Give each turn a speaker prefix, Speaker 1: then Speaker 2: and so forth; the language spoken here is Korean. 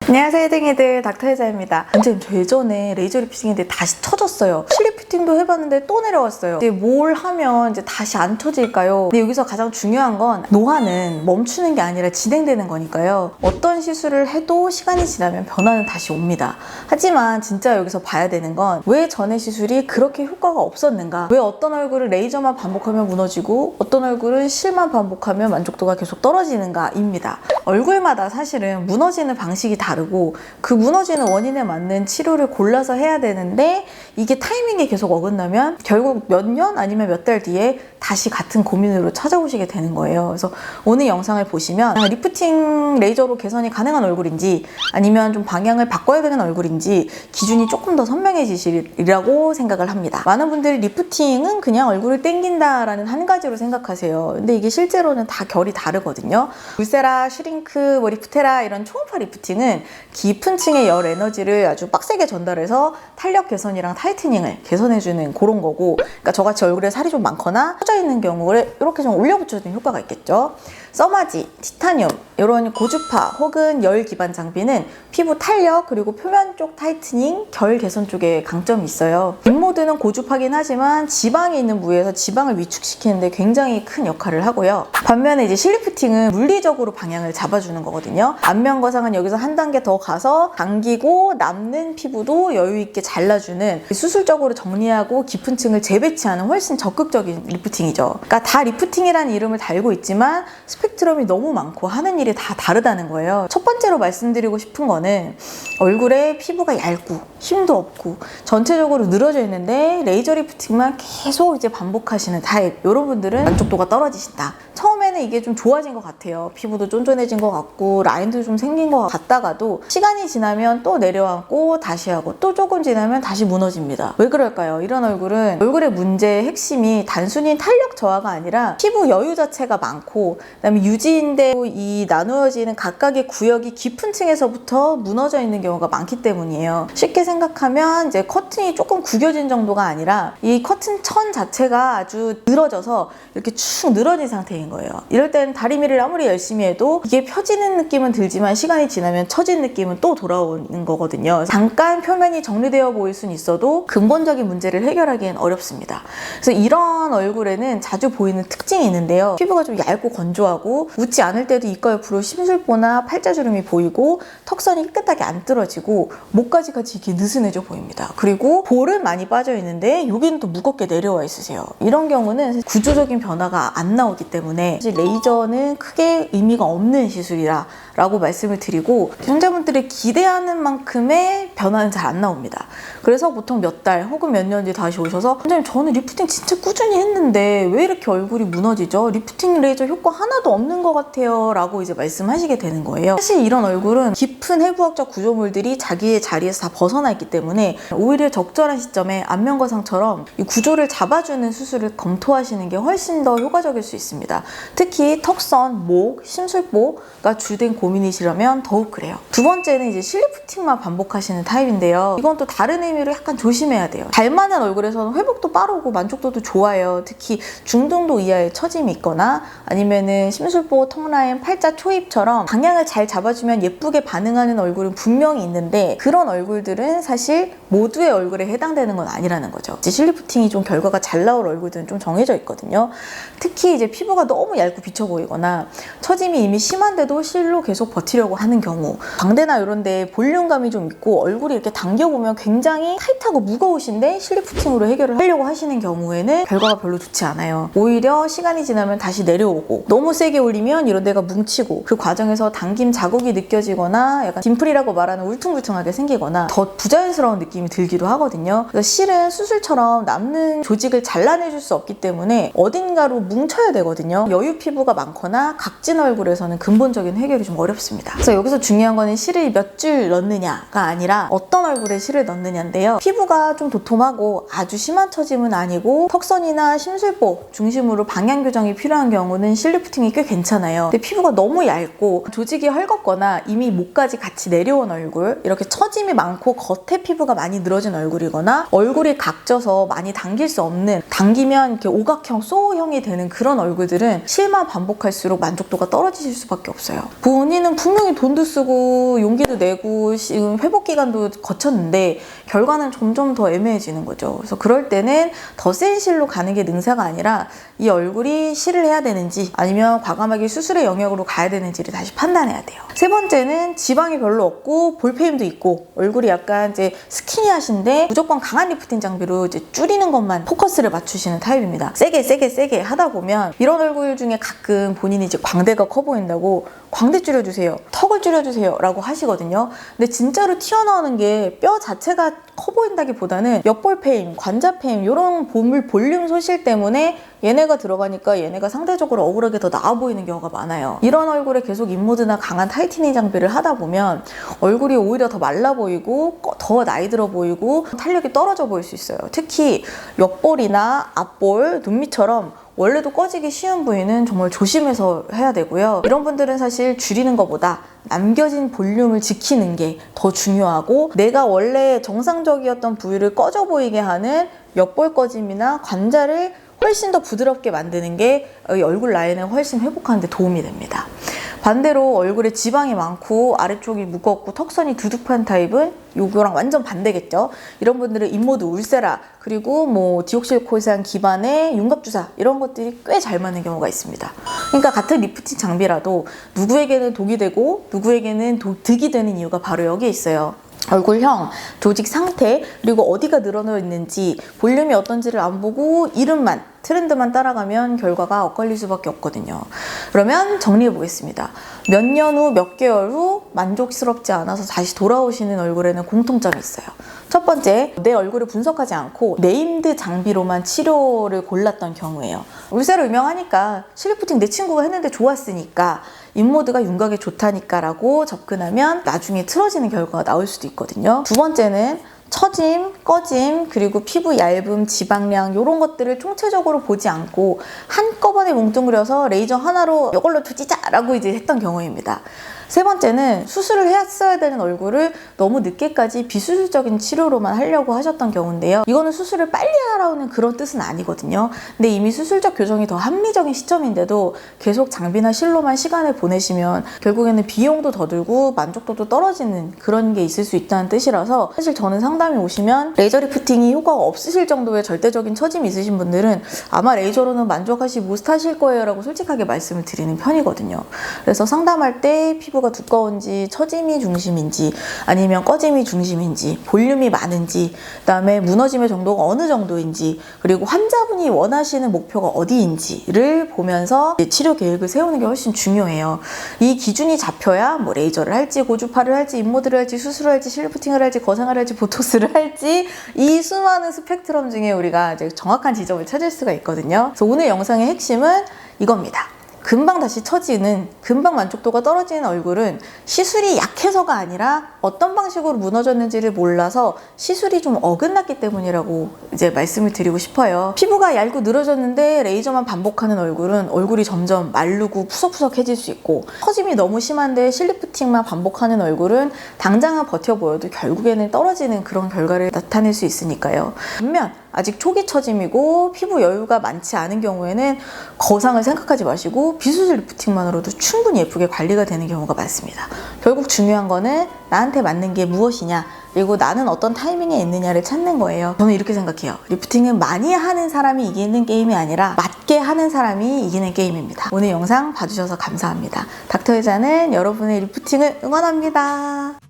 Speaker 1: 안녕하세요 혜댕이들, 닥터혜자입니다. 완전 예전에 레이저 리프팅인데 다시 쳐졌어요. 실리프팅도 해봤는데 또 내려왔어요. 이제 뭘 하면 이제 다시 안 쳐질까요? 근데 여기서 가장 중요한 건 노화는 멈추는 게 아니라 진행되는 거니까요. 어떤 시술을 해도 시간이 지나면 변화는 다시 옵니다. 하지만 진짜 여기서 봐야 되는 건 왜 전에 시술이 그렇게 효과가 없었는가? 왜 어떤 얼굴을 레이저만 반복하면 무너지고 어떤 얼굴은 실만 반복하면 만족도가 계속 떨어지는가입니다. 얼굴마다 사실은 무너지는 방식이 다르고 그 무너지는 원인에 맞는 치료를 골라서 해야 되는데 이게 타이밍이 계속 어긋나면 결국 몇 년 아니면 몇 달 뒤에 다시 같은 고민으로 찾아오시게 되는 거예요. 그래서 오늘 영상을 보시면 리프팅 레이저로 개선이 가능한 얼굴인지 아니면 좀 방향을 바꿔야 되는 얼굴인지 기준이 조금 더 선명해지시리라고 생각을 합니다. 많은 분들이 리프팅은 그냥 얼굴을 땡긴다라는 한 가지로 생각하세요. 근데 이게 실제로는 다 결이 다르거든요. 울세라, 슈링크, 리프테라 이런 초음파 리프팅은 깊은 층의 열 에너지를 아주 빡세게 전달해서 탄력 개선이랑 타이트닝을 개선해주는 그런 거고, 그러니까 저같이 얼굴에 살이 좀 많거나 처져 있는 경우를 이렇게 좀 올려붙여주는 효과가 있겠죠. 써마지, 티타늄 이런 고주파 혹은 열 기반 장비는 피부 탄력 그리고 표면 쪽 타이트닝, 결 개선 쪽에 강점이 있어요. 립모드는 고주파긴 하지만 지방이 있는 부위에서 지방을 위축시키는 데 굉장히 큰 역할을 하고요. 반면에 이제 실리프팅은 물리적으로 방향을 잡아주는 거거든요. 안면 거상은 여기서 한 단계 더 가서 당기고 남는 피부도 여유 있게 잘라주는, 수술적으로 정리하고 깊은 층을 재배치하는 훨씬 적극적인 리프팅이죠. 그러니까 다 리프팅이라는 이름을 달고 있지만 스펙트럼이 너무 많고 하는 일이 다 다르다는 거예요. 첫 번째로 말씀드리고 싶은 거는 얼굴에 피부가 얇고 힘도 없고 전체적으로 늘어져 있는데 레이저 리프팅만 계속 이제 반복하시는 타입, 이런 분들은 만족도가 떨어지신다. 처음에는 이게 좀 좋아진 것 같아요. 피부도 쫀쫀해진 것 같고 라인도 좀 생긴 것 같다가도 시간이 지나면 또 내려앉고 다시 하고 또 조금 지나면 다시 무너집니다. 왜 그럴까요? 이런 얼굴은 얼굴의 문제의 핵심이 단순히 탄력 저하가 아니라 피부 여유 자체가 많고 그다음에 유지인데 이 나누어지는 각각의 구역이 깊은 층에서부터 무너져 있는 경우가 많기 때문이에요. 쉽게 생각하면 이제 커튼이 조금 구겨진 정도가 아니라 이 커튼 천 자체가 아주 늘어져서 이렇게 축 늘어진 상태인 거예요. 이럴 때는 다리미를 아무리 열심히 해도 이게 펴지는 느낌은 들지만 시간이 지나면 처진 느낌은 또 돌아오는 거거든요. 잠깐 표면이 정리되어 보일 수는 있어도 근본적인 문제를 해결하기엔 어렵습니다. 그래서 이런 얼굴에는 자주 보이는 특징이 있는데요. 피부가 좀 얇고 건조하고 웃지 않을 때도 입가 옆으로 심술보나 팔자주름이 보이고 턱선이 깨끗하게 안 떨어지고 목까지 같이 이렇게 느슨해져 보입니다. 그리고 볼은 많이 빠져 있는데 여기는 또 무겁게 내려와 있으세요. 이런 경우는 구조적인 변화가 안 나오기 때문에 사실 레이저는 크게 의미가 없는 시술이라 라고 말씀을 드리고, 환자분들이 기대하는 만큼의 변화는 잘 안 나옵니다. 그래서 보통 몇 달 혹은 몇 년 뒤에 다시 오셔서 원장님 저는 리프팅 진짜 꾸준히 했는데 왜 이렇게 얼굴이 무너지죠? 리프팅 레이저 효과 하나도 없는 것 같아요 라고 이제 말씀하시게 되는 거예요. 사실 이런 얼굴은 깊은 해부학적 구조물들이 자기의 자리에서 다 벗어나 있기 때문에 오히려 적절한 시점에 안면거상처럼 이 구조를 잡아주는 수술을 검토하시는 게 훨씬 더 효과적일 수 있습니다. 특히 턱선, 목, 심술보가 주된 고민이시라면 더욱 그래요. 두 번째는 이제 실리프팅만 반복하시는 타입인데요. 이건 또 다른 의미로 약간 조심해야 돼요. 잘 많은 얼굴에서는 회복도 빠르고 만족도도 좋아요. 특히 중등도 이하의 처짐이 있거나 아니면은 심술보, 턱라인, 팔자, 초입처럼 방향을 잘 잡아주면 예쁘게 반응하는 얼굴은 분명히 있는데 그런 얼굴들은 사실 모두의 얼굴에 해당되는 건 아니라는 거죠. 이제 실리프팅이 좀 결과가 잘 나올 얼굴들은 좀 정해져 있거든요. 특히 이제 피부가 너무 얇고 비쳐 보이거나 처짐이 이미 심한데도 실로 계속 버티려고 하는 경우, 광대나 이런 데 볼륨감이 좀 있고 얼굴이 이렇게 당겨보면 굉장히 타이트하고 무거우신데 실리프팅으로 해결을 하려고 하시는 경우에는 결과가 별로 좋지 않아요. 오히려 시간이 지나면 다시 내려오고 너무 세게 올리면 이런 데가 뭉치고 그 과정에서 당김 자국이 느껴지거나 약간 딤플이라고 말하는 울퉁불퉁하게 생기거나 더 부자연스러운 느낌이 들기도 하거든요. 그래서 실은 수술처럼 남는 조직을 잘라내줄 수 없기 때문에 어딘가로 뭉쳐야 되거든요. 여유 피부가 많거나 각진 얼굴에서는 근본적인 해결이 좀 어렵습니다. 그래서 여기서 중요한 거는 실을 몇 줄 넣느냐가 아니라 어떤 얼굴에 실을 넣느냐인데요. 피부가 좀 도톰하고 아주 심한 처짐은 아니고 턱선이나 심술보 중심으로 방향 교정이 필요한 경우는 실리프팅이 꽤 괜찮아요. 근데 피부가 너무 얇고 조직이 헐겁거나 이미 목까지 같이 내려온 얼굴, 이렇게 처짐이 많고 겉에 피부가 많이 늘어진 얼굴이거나 얼굴이 각져서 많이 당길 수 없는, 당기면 이렇게 오각형, 소형이 되는 그런 얼굴들은 실만 반복할수록 만족도가 떨어지실 수밖에 없어요. 부은 본인은 분명히 돈도 쓰고 용기도 내고 지금 회복 기간도 거쳤는데 결과는 점점 더 애매해지는 거죠. 그래서 그럴 때는 더 센 실로 가는 게 능사가 아니라 이 얼굴이 실을 해야 되는지 아니면 과감하게 수술의 영역으로 가야 되는지를 다시 판단해야 돼요. 세 번째는 지방이 별로 없고 볼페임도 있고 얼굴이 약간 이제 스키니하신데 무조건 강한 리프팅 장비로 이제 줄이는 것만 포커스를 맞추시는 타입입니다. 세게 하다 보면 이런 얼굴 중에 가끔 본인이 이제 광대가 커 보인다고 광대 줄여주세요, 턱을 줄여주세요 라고 하시거든요. 근데 진짜로 튀어나오는 게 뼈 자체가 커 보인다기보다는 옆볼페임, 관자페임 이런 볼륨 소실 때문에 얘네가 들어가니까 얘네가 상대적으로 억울하게 더 나아 보이는 경우가 많아요. 이런 얼굴에 계속 인모드나 강한 타이트닝 장비를 하다 보면 얼굴이 오히려 더 말라 보이고 더 나이 들어 보이고 탄력이 떨어져 보일 수 있어요. 특히 옆볼이나 앞볼, 눈밑처럼 원래도 꺼지기 쉬운 부위는 정말 조심해서 해야 되고요. 이런 분들은 사실 줄이는 것보다 남겨진 볼륨을 지키는 게 더 중요하고 내가 원래 정상적이었던 부위를 꺼져 보이게 하는 옆볼 꺼짐이나 관자를 훨씬 더 부드럽게 만드는 게 이 얼굴 라인을 훨씬 회복하는 데 도움이 됩니다. 반대로 얼굴에 지방이 많고 아래쪽이 무겁고 턱선이 두둑한 타입은 요거랑 완전 반대겠죠. 이런 분들은 인모드 울세라 그리고 뭐 디옥실코이산 기반의 윤곽주사 이런 것들이 꽤 잘 맞는 경우가 있습니다. 그러니까 같은 리프팅 장비라도 누구에게는 독이 되고 누구에게는 득이 되는 이유가 바로 여기에 있어요. 얼굴형, 조직 상태, 그리고 어디가 늘어나 있는지 볼륨이 어떤지를 안 보고 이름만, 트렌드만 따라가면 결과가 엇갈릴 수밖에 없거든요. 그러면 정리해 보겠습니다. 몇 년 후, 몇 개월 후 만족스럽지 않아서 다시 돌아오시는 얼굴에는 공통점이 있어요. 첫 번째, 내 얼굴을 분석하지 않고 네임드 장비로만 치료를 골랐던 경우예요. 울세라 유명하니까 실리프팅 내 친구가 했는데 좋았으니까 인모드가 윤곽에 좋다니까 라고 접근하면 나중에 틀어지는 결과가 나올 수도 있거든요. 두 번째는 처짐, 꺼짐, 그리고 피부 얇음, 지방량 이런 것들을 총체적으로 보지 않고 한꺼번에 뭉뚱그려서 레이저 하나로 이걸로 투지자 라고 이제 했던 경우입니다. 세 번째는 수술을 했어야 되는 얼굴을 너무 늦게까지 비수술적인 치료로만 하려고 하셨던 경우인데요. 이거는 수술을 빨리 하라는 그런 뜻은 아니거든요. 근데 이미 수술적 교정이 더 합리적인 시점인데도 계속 장비나 실로만 시간을 보내시면 결국에는 비용도 더 들고 만족도도 떨어지는 그런 게 있을 수 있다는 뜻이라서 사실 저는 상담이 오시면 레이저 리프팅이 효과가 없으실 정도의 절대적인 처짐이 있으신 분들은 아마 레이저로는 만족하지 못하실 거예요 라고 솔직하게 말씀을 드리는 편이거든요. 그래서 상담할 때 피부가 두꺼운지 처짐이 중심인지 아니면 꺼짐이 중심인지 볼륨이 많은지 그다음에 무너짐의 정도가 어느 정도인지 그리고 환자분이 원하시는 목표가 어디인지를 보면서 치료 계획을 세우는 게 훨씬 중요해요. 이 기준이 잡혀야 뭐 레이저를 할지 고주파를 할지 인모드를 할지 수술을 할지 실리프팅을 할지 거상을 할지 보톡스를 할지 이 수많은 스펙트럼 중에 우리가 이제 정확한 지점을 찾을 수가 있거든요. 그래서 오늘 영상의 핵심은 이겁니다. 금방 다시 처지는, 금방 만족도가 떨어지는 얼굴은 시술이 약해서가 아니라 어떤 방식으로 무너졌는지를 몰라서 시술이 좀 어긋났기 때문이라고 이제 말씀을 드리고 싶어요. 피부가 얇고 늘어졌는데 레이저만 반복하는 얼굴은 얼굴이 점점 마르고 푸석푸석해질 수 있고 처짐이 너무 심한데 실리프팅만 반복하는 얼굴은 당장은 버텨 보여도 결국에는 떨어지는 그런 결과를 나타낼 수 있으니까요. 반면 아직 초기 처짐이고 피부 여유가 많지 않은 경우에는 거상을 생각하지 마시고 비수술 리프팅만으로도 충분히 예쁘게 관리가 되는 경우가 많습니다. 결국 중요한 거는 나한테 맞는 게 무엇이냐 그리고 나는 어떤 타이밍에 있느냐를 찾는 거예요. 저는 이렇게 생각해요. 리프팅은 많이 하는 사람이 이기는 게임이 아니라 맞게 하는 사람이 이기는 게임입니다. 오늘 영상 봐주셔서 감사합니다. 닥터의자는 여러분의 리프팅을 응원합니다.